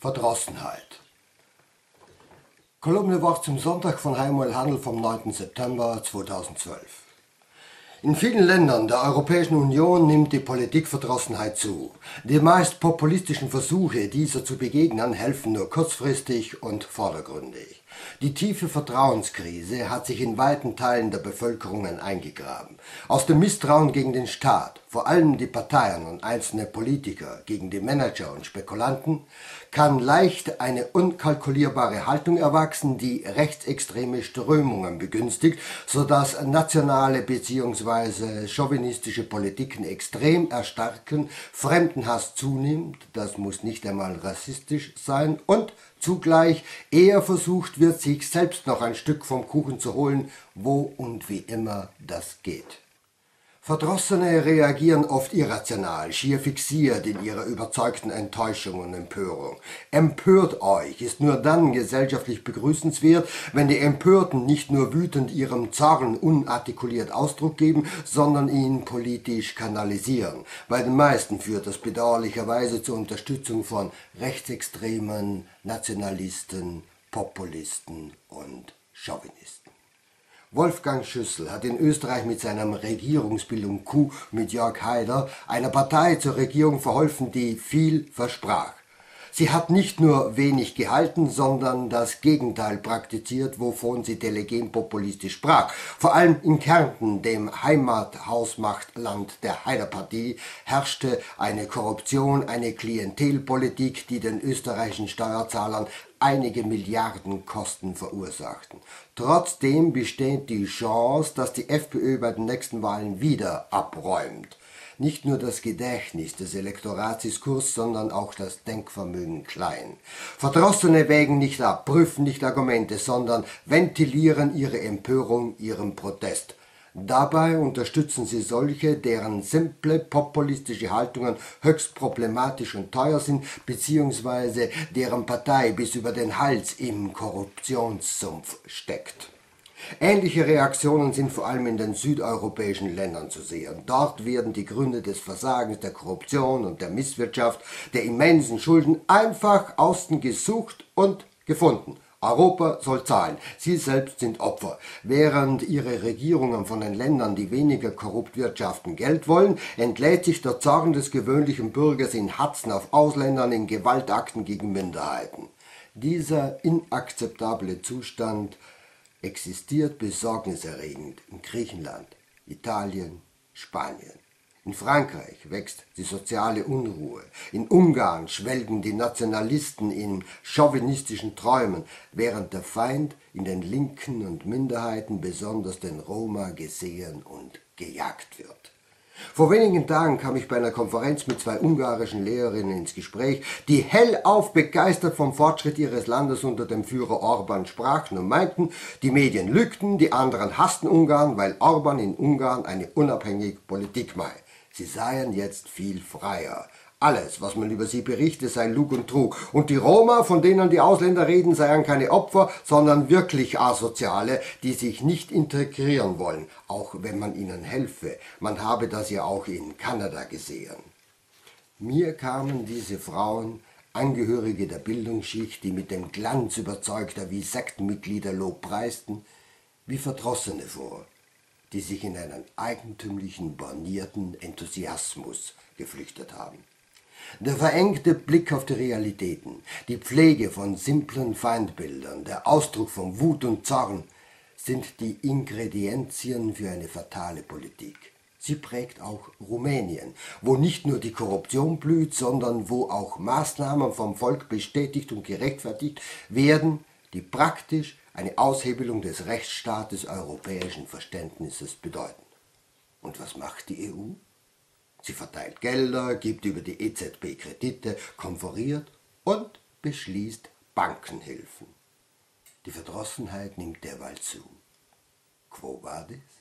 Verdrossenheit. Kolumne Wort zum Sonntag von Heimwell Handel vom 9. September 2012. In vielen Ländern der Europäischen Union nimmt die Politikverdrossenheit zu. Die meist populistischen Versuche, dieser zu begegnen, helfen nur kurzfristig und vordergründig. Die tiefe Vertrauenskrise hat sich in weiten Teilen der Bevölkerungen eingegraben. Aus dem Misstrauen gegen den Staat, vor allem die Parteien und einzelne Politiker gegen die Manager und Spekulanten, kann leicht eine unkalkulierbare Haltung erwachsen, die rechtsextreme Strömungen begünstigt, sodass nationale bzw. chauvinistische Politiken extrem erstarken, Fremdenhass zunimmt, das muss nicht einmal rassistisch sein, und zugleich eher versucht wird, sich selbst noch ein Stück vom Kuchen zu holen, wo und wie immer das geht. Verdrossene reagieren oft irrational, schier fixiert in ihrer überzeugten Enttäuschung und Empörung. Empört euch ist nur dann gesellschaftlich begrüßenswert, wenn die Empörten nicht nur wütend ihrem Zorn unartikuliert Ausdruck geben, sondern ihn politisch kanalisieren. Bei den meisten führt das bedauerlicherweise zur Unterstützung von Rechtsextremen, Nationalisten, Populisten und Chauvinisten. Wolfgang Schüssel hat in Österreich mit seinem Regierungsbildung-Coup mit Jörg Haider einer Partei zur Regierung verholfen, die viel versprach. Sie hat nicht nur wenig gehalten, sondern das Gegenteil praktiziert, wovon sie telegem populistisch sprach. Vor allem in Kärnten, dem Heimathausmachtland der Haider-Partie, herrschte eine Korruption, eine Klientelpolitik, die den österreichischen Steuerzahlern einige Milliarden Kosten verursachten. Trotzdem besteht die Chance, dass die FPÖ bei den nächsten Wahlen wieder abräumt. Nicht nur das Gedächtnis des Elektorats ist kurz, sondern auch das Denkvermögen klein. Verdrossene wägen nicht ab, prüfen nicht Argumente, sondern ventilieren ihre Empörung, ihren Protest. Dabei unterstützen sie solche, deren simple populistische Haltungen höchst problematisch und teuer sind, beziehungsweise deren Partei bis über den Hals im Korruptionssumpf steckt. Ähnliche Reaktionen sind vor allem in den südeuropäischen Ländern zu sehen. Dort werden die Gründe des Versagens, der Korruption und der Misswirtschaft, der immensen Schulden einfach außen gesucht und gefunden. Europa soll zahlen, sie selbst sind Opfer. Während ihre Regierungen von den Ländern, die weniger korrupt wirtschaften, Geld wollen, entlädt sich der Zorn des gewöhnlichen Bürgers in Hatzen auf Ausländern, in Gewaltakten gegen Minderheiten. Dieser inakzeptable Zustand existiert besorgniserregend in Griechenland, Italien, Spanien. In Frankreich wächst die soziale Unruhe. In Ungarn schwelgen die Nationalisten in chauvinistischen Träumen, während der Feind in den Linken und Minderheiten, besonders den Roma, gesehen und gejagt wird. Vor wenigen Tagen kam ich bei einer Konferenz mit zwei ungarischen Lehrerinnen ins Gespräch, die hellauf begeistert vom Fortschritt ihres Landes unter dem Führer Orban sprachen und meinten, die Medien lügten, die anderen hassten Ungarn, weil Orban in Ungarn eine unabhängige Politik mache. Sie seien jetzt viel freier. Alles, was man über sie berichte, sei Lug und Trug. Und die Roma, von denen die Ausländer reden, seien keine Opfer, sondern wirklich Asoziale, die sich nicht integrieren wollen, auch wenn man ihnen helfe. Man habe das ja auch in Kanada gesehen. Mir kamen diese Frauen, Angehörige der Bildungsschicht, die mit dem Glanz überzeugter wie Sektenmitglieder lobpreisten, wie Verdrossene vor, die sich in einen eigentümlichen, bornierten Enthusiasmus geflüchtet haben. Der verengte Blick auf die Realitäten, die Pflege von simplen Feindbildern, der Ausdruck von Wut und Zorn sind die Ingredienzien für eine fatale Politik. Sie prägt auch Rumänien, wo nicht nur die Korruption blüht, sondern wo auch Maßnahmen vom Volk bestätigt und gerechtfertigt werden, die praktisch eine Aushebelung des Rechtsstaates europäischen Verständnisses bedeuten. Und was macht die EU? Sie verteilt Gelder, gibt über die EZB Kredite, konferiert und beschließt Bankenhilfen. Die Verdrossenheit nimmt derweil zu. Quo vadis?